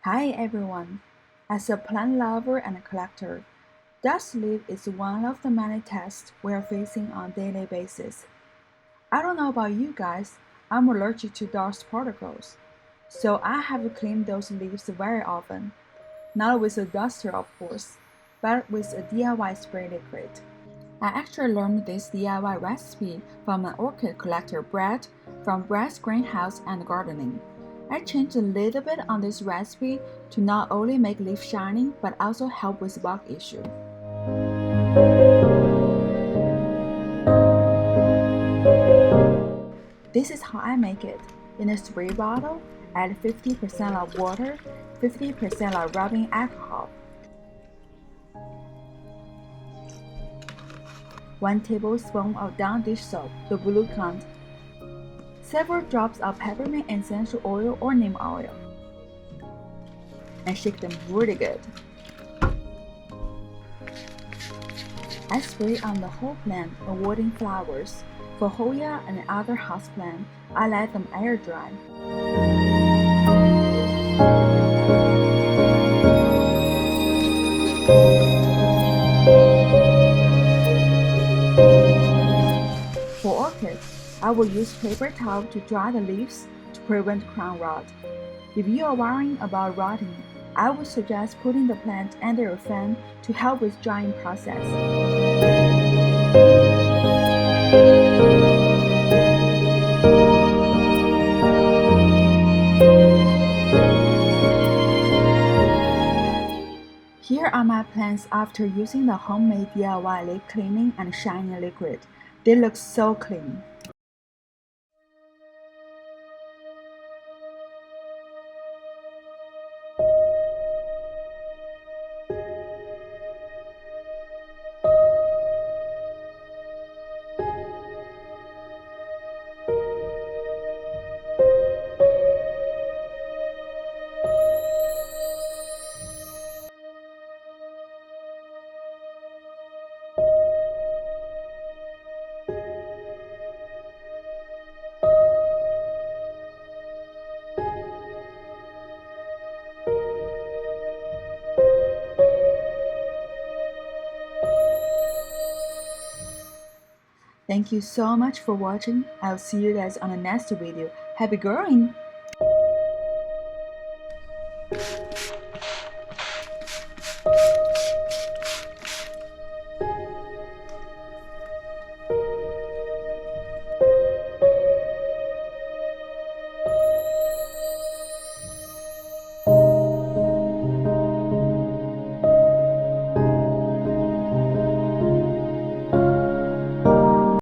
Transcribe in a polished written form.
Hi everyone! As a plant lover and a collector, dust leaf is one of the many tests we are facing on a daily basis. I don't know about you guys, I'm allergic to dust particles, so I have cleaned those leaves very often. Not with a duster of course, but with a DIY spray liquid. I actually learned this DIY recipe from an orchid collector Brett from Brett's Greenhouse and Gardening. I changed a little bit on this recipe to not only make leaf shiny but also help with bug issue. This is how I make it. In a spray bottle, add 50% of water, 50% of rubbing alcohol, 1 tablespoon of down dish soap, the blue kind, several drops of peppermint essential oil or neem oil, and shake them really good. I spray on the whole plant, avoiding flowers. For Hoya and other houseplants, I let them air dry. For orchids, I will use paper towel to dry the leaves to prevent crown rot. If you are worrying about rotting, I would suggest putting the plant under a fan to help with drying process. Here are my plants after using the homemade DIY leaf cleaning and shining liquid. They look so clean. Thank you so much for watching. I'll see you guys on the next video. Happy growing!